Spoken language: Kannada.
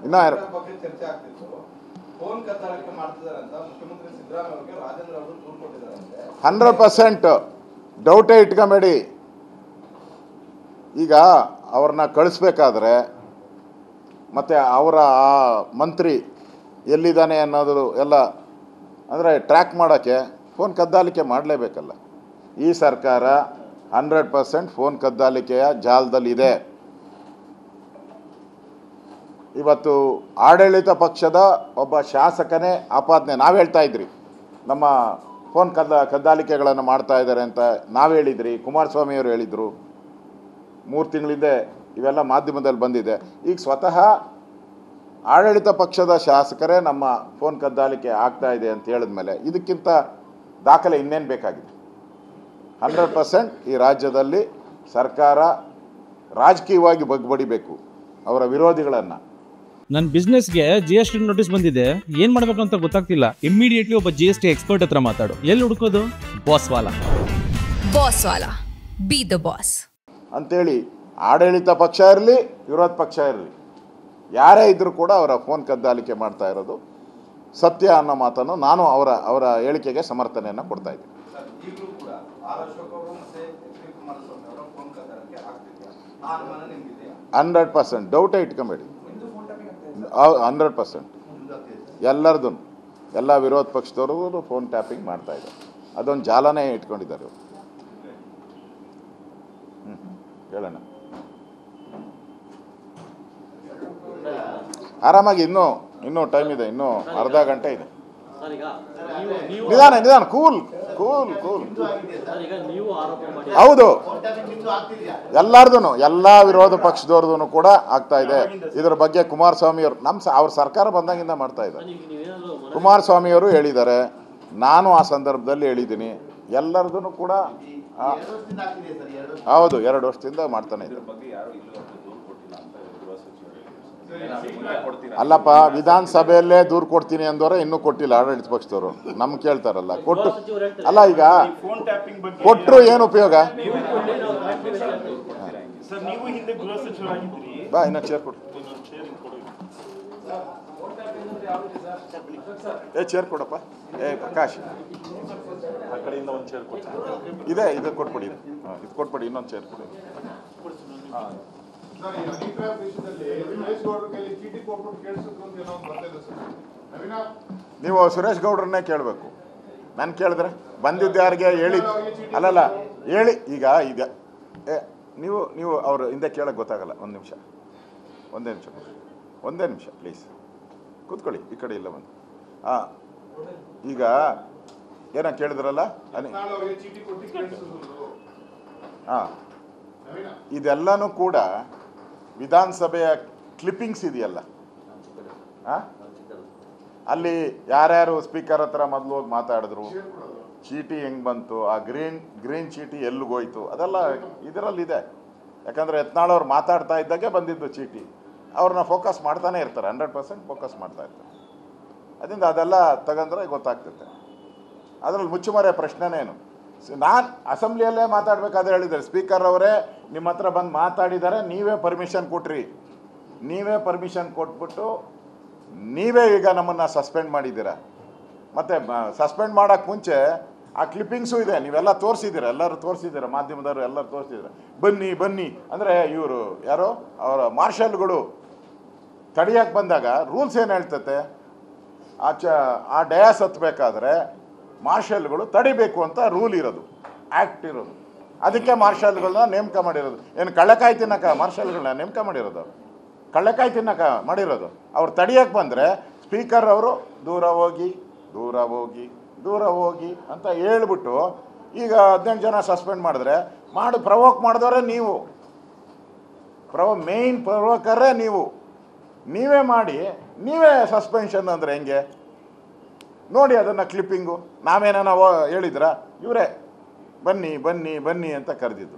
ಇನ್ನು ಚರ್ಚೆ ಆಗ್ತಿತ್ತು. ಫೋನ್ ಕದ್ದಾಲಿಕೆ ಮಾಡ್ತಿದ್ದಾರೆ ಅಂತ ಮುಖ್ಯಮಂತ್ರಿ ಸಿದ್ದರಾಮಯ್ಯ ಅವರಿಗೆ ರಾಜೇಂದ್ರ ಅವರು ದೂರು ಕೊಟ್ಟಿದ್ದಾರೆ. 100% ಡೌಟೇ ಇಟ್ಕೊಂಬೇಡಿ. ಈಗ ಅವ್ರನ್ನ ಕಳಿಸ್ಬೇಕಾದ್ರೆ ಮತ್ತು ಅವರ ಆ ಮಂತ್ರಿ ಎಲ್ಲಿದ್ದಾನೆ ಅನ್ನೋದು ಎಲ್ಲ ಅಂದರೆ ಟ್ರ್ಯಾಕ್ ಮಾಡೋಕ್ಕೆ ಫೋನ್ ಕದ್ದಾಲಿಕೆ ಮಾಡಲೇಬೇಕಲ್ಲ. ಈ ಸರ್ಕಾರ 100% ಫೋನ್ ಕದ್ದಾಲಿಕೆಯ ಜಾಲದಲ್ಲಿದೆ. ಇವತ್ತು ಆಡಳಿತ ಪಕ್ಷದ ಒಬ್ಬ ಶಾಸಕನೇ ಆಪಾದನೆ ನಾವು ಹೇಳ್ತಾ ಇದ್ರಿ, ನಮ್ಮ ಫೋನ್ ಕದ್ದಾಲಿಕೆಗಳನ್ನು ಮಾಡ್ತಾ ಇದ್ದಾರೆ ಅಂತ ನಾವು ಹೇಳಿದ್ರಿ, ಕುಮಾರಸ್ವಾಮಿಯವರು ಹೇಳಿದರು. 3 ತಿಂಗಳಿಂದ ಇವೆಲ್ಲ ಮಾಧ್ಯಮದಲ್ಲಿ ಬಂದಿದೆ. ಈಗ ಸ್ವತಃ ಆಡಳಿತ ಪಕ್ಷದ ಶಾಸಕರೇ ನಮ್ಮ ಫೋನ್ ಕದ್ದಾಲಿಕೆ ಆಗ್ತಾ ಇದೆ ಅಂತ ಹೇಳಿದ್ಮೇಲೆ ಇದಕ್ಕಿಂತ ದಾಖಲೆ ಇನ್ನೇನು ಬೇಕಾಗಿದೆ? 100% ಈ ರಾಜ್ಯದಲ್ಲಿ ಸರ್ಕಾರ ರಾಜಕೀಯವಾಗಿ ಬಗ್ಬಡಿಬೇಕು ಅವರ ವಿರೋಧಿಗಳನ್ನು. ನನ್ನ ಬಿಸ್ನೆಸ್ಗೆ GST ನೋಟಿಸ್ ಬಂದಿದೆ, ಏನು ಮಾಡಬೇಕು ಅಂತ ಗೊತ್ತಾಗ್ತಿಲ್ಲ. ಇಮಿಡಿಯೇಟ್ಲಿ ಒಬ್ಬ GST ಎಕ್ಸ್ಪರ್ಟ್ ಹತ್ರ ಮಾತಾಡು. ಎಲ್ಲಿ ಹುಡುಕೋದು? ಬಾಸ್ವಾಲಾ. ಬಿ ದ ಬಾಸ್ ಅಂತೇಳಿ ಆಡಳಿತ ಪಕ್ಷ ಇರಲಿ ವಿರೋಧ ಪಕ್ಷ ಇರಲಿ ಯಾರೇ ಇದ್ದರೂ ಕೂಡ ಅವರ ಫೋನ್ ಕದ್ದಾಲಿಕೆ ಮಾಡ್ತಾ ಇರೋದು ಸತ್ಯ ಅನ್ನೋ ಮಾತನ್ನು ನಾನು ಅವರ ಹೇಳಿಕೆಗೆ ಸಮರ್ಥನೆಯನ್ನು ಕೊಡ್ತಾ ಇದ್ದೀನಿ. ಈಗಲೂ ಕೂಡ ಆರ್ ಅಶೋಕ್ ಅವರು ಮತ್ತೆ ಎಚ್ ಡಿ ಕುಮಾರಸ್ವಾಮಿ ಅವರ ಫೋನ್ ಕದ್ದಾಲಿಕೆ ಆಗ್ತಿದೆಯಾ? ಆ ಅನುಮಾನ ನಿಮಗಿದೆಯಾ? 100% ಡೌಟೇ ಇಟ್ಕೊಂಬೇಡಿ. 100% ಎಲ್ಲರದು ಎಲ್ಲ ವಿರೋಧ ಪಕ್ಷದವರು ಫೋನ್ ಟ್ಯಾಪಿಂಗ್ ಮಾಡ್ತಾ ಇದ್ದಾರೆ. ಅದೊಂದು ಜಾಲನೇ ಇಟ್ಕೊಂಡಿದ್ದಾರೆ ಇವರು. ಹೇಳೋಣ ಆರಾಮಾಗಿ, ಇನ್ನೂ ಟೈಮ್ ಇದೆ, ಇನ್ನೂ ಅರ್ಧ ಗಂಟೆ ಇದೆ. ನಿಧಾನ ಕೂಲ್. ಹೌದು, ಎಲ್ಲರದು ಎಲ್ಲ ವಿರೋಧ ಪಕ್ಷದವ್ರದ್ದು ಕೂಡ ಆಗ್ತಾ ಇದೆ. ಇದರ ಬಗ್ಗೆ ಕುಮಾರಸ್ವಾಮಿಯವರು ಅವ್ರ ಸರ್ಕಾರ ಬಂದಾಗಿಂದ ಮಾಡ್ತಾ ಇದ್ದಾರೆ. ಕುಮಾರಸ್ವಾಮಿಯವರು ಹೇಳಿದ್ದಾರೆ, ನಾನು ಆ ಸಂದರ್ಭದಲ್ಲಿ ಹೇಳಿದ್ದೀನಿ. ಎಲ್ಲರದು ಕೂಡ ಹೌದು, 2 ವರ್ಷದಿಂದ ಮಾಡ್ತಾನೆ ಇದ್ದಾರೆ. ಅಲ್ಲಪ್ಪ, ವಿಧಾನಸಭೆಯಲ್ಲೇ ದೂರು ಕೊಡ್ತೀನಿ ಅಂದವರೆ ಇನ್ನೂ ಕೊಟ್ಟಿಲ್ಲ ಆಡಳಿತ ಪಕ್ಷದವರು. ನಮ್ಗೆ ಕೇಳ್ತಾರಲ್ಲ, ಕೊಟ್ಟು ಅಲ್ಲ, ಈಗ ಕೊಟ್ಟರು ಏನು ಉಪಯೋಗ? ಬಾ, ಇನ್ನೊಂದು ಚೇರ್ ಕೊಡು. ಚೇರ್ ಕೊಡಪ್ಪ. ಪ್ರಕಾಶ್, ಆ ಕಡೆಯಿಂದ ಒಂದು ಚೇರ್ ಕೊಡ್ತೀನಿ. ಇದು ಕೊಟ್ಬಿಡಿ, ಇದು ಕೊಟ್ಬಿಡಿ, ಇನ್ನೊಂದು ಚೇರ್ ಕೊಡಿ. ನೀವು ಸುರೇಶ್ ಗೌಡ್ರನ್ನೇ ಕೇಳಬೇಕು. ನಾನು ಕೇಳಿದ್ರೆ ಬಂದಿದ್ದು ಯಾರಿಗೆ ಹೇಳಿ? ಅಲ್ಲಲ್ಲ, ಹೇಳಿ. ಈಗ ನೀವು ಅವರು ಹಿಂದೆ ಕೇಳಕ್ಕೆ ಗೊತ್ತಾಗಲ್ಲ. ಒಂದೇ ನಿಮಿಷ ಪ್ಲೀಸ್ ಕೂತ್ಕೊಳ್ಳಿ. ಈ ಕಡೆ ಇಲ್ಲ ಬಂದು. ಈಗ ಏನೋ ಕೇಳಿದ್ರಲ್ಲ, ಇದೆಲ್ಲನೂ ಕೂಡ ವಿಧಾನಸಭೆಯ ಕ್ಲಿಪ್ಪಿಂಗ್ಸ್ ಇದೆಯಲ್ಲ, ಅಲ್ಲಿ ಯಾರ್ಯಾರು ಸ್ಪೀಕರ್ ಹತ್ರ ಮೊದಲು ಹೋಗಿ ಮಾತಾಡಿದ್ರು, ಚೀಟಿ ಹೆಂಗೆ ಬಂತು, ಆ ಗ್ರೀನ್ ಚೀಟಿ ಎಲ್ಲಿಗೋಯ್ತು, ಅದೆಲ್ಲ ಇದರಲ್ಲಿದೆ. ಯಾಕಂದರೆ ಯತ್ನಾಳ್ ಅವ್ರು ಮಾತಾಡ್ತಾ ಇದ್ದಾಗೆ ಬಂದಿದ್ದು ಚೀಟಿ. ಅವ್ರನ್ನ ಫೋಕಸ್ ಮಾಡ್ತಾನೆ ಇರ್ತಾರೆ, 100% ಫೋಕಸ್ ಮಾಡ್ತಾ ಇರ್ತಾರೆ. ಅದರಿಂದ ಅದೆಲ್ಲ ತಗೊಂಡ್ರೆ ಗೊತ್ತಾಗ್ತೈತೆ. ಅದರಲ್ಲಿ ಮುಚ್ಚುಮರೆ ಪ್ರಶ್ನೆನೇನು? ನಾನು ಅಸೆಂಬ್ಲಿಯಲ್ಲೇ ಮಾತಾಡಬೇಕಾದ್ರೆ ಹೇಳಿದ್ದಾರೆ, ಸ್ಪೀಕರ್ ಅವರೇ ನಿಮ್ಮ ಹತ್ರ ಬಂದು ಮಾತಾಡಿದ್ದಾರೆ, ನೀವೇ ಪರ್ಮಿಷನ್ ಕೊಟ್ರಿ. ನೀವೇ ಪರ್ಮಿಷನ್ ಕೊಟ್ಬಿಟ್ಟು ನೀವೇ ಈಗ ನಮ್ಮನ್ನು ಸಸ್ಪೆಂಡ್ ಮಾಡಿದ್ದೀರ. ಮತ್ತು ಸಸ್ಪೆಂಡ್ ಮಾಡೋಕ್ಕೆ ಮುಂಚೆ ಆ ಕ್ಲಿಪ್ಪಿಂಗ್ಸು ಇದೆ, ನೀವೆಲ್ಲ ತೋರಿಸಿದ್ದೀರ, ಎಲ್ಲರೂ ತೋರಿಸಿದ್ದೀರ, ಮಾಧ್ಯಮದವರು ಎಲ್ಲರೂ ತೋರಿಸಿದ್ದೀರ. ಬನ್ನಿ ಅಂದರೆ ಇವರು ಯಾರೋ ಅವರ ಮಾರ್ಷಲ್ಗಳು ತಡೆಯೋಕ್ಕೆ ಬಂದಾಗ ರೂಲ್ಸ್ ಏನು ಹೇಳ್ತತೆ, ಆ ಡಯಾಸ್ ಹತ್ತಬೇಕಾದ್ರೆ ಮಾರ್ಷಲ್ಗಳು ತಡಿಬೇಕು ಅಂತ ರೂಲ್ ಇರೋದು, ಆ್ಯಕ್ಟ್ ಇರೋದು. ಅದಕ್ಕೆ ಮಾರ್ಷಲ್ಗಳನ್ನ ನೇಮಕ ಮಾಡಿರೋದು. ಏನು ಕಳ್ಳೆಕಾಯಿ ತಿನ್ನಕ ಮಾರ್ಷಲ್ಗಳನ್ನ ನೇಮಕ ಮಾಡಿರೋದು? ಕಳ್ಳೆಕಾಯಿ ತಿನ್ನಕ ಮಾಡಿರೋದು. ಅವ್ರು ತಡಿಯೋಕ್ಕೆ ಬಂದರೆ ಸ್ಪೀಕರ್ ಅವರು ದೂರ ಹೋಗಿ ಅಂತ ಹೇಳ್ಬಿಟ್ಟು ಈಗ 18 ಜನ ಸಸ್ಪೆಂಡ್ ಮಾಡಿದ್ರೆ ಪ್ರವೋಕ್ ಮಾಡಿದವರೇ ನೀವು, ಮೇಯ್ನ್ ಪ್ರವೋಕರೇ ನೀವು. ನೀವೇ ಮಾಡಿ ನೀವೇ ಸಸ್ಪೆನ್ಷನ್ ಅಂದರೆ ಹೆಂಗೆ ನೋಡಿ ಅದನ್ನು ಕ್ಲಿಪ್ಪಿಂಗು. ನಾವೇನೋ ಹೇಳಿದ್ರ? ಇವರೇ ಬನ್ನಿ ಅಂತ ಕರೆದಿದ್ದು.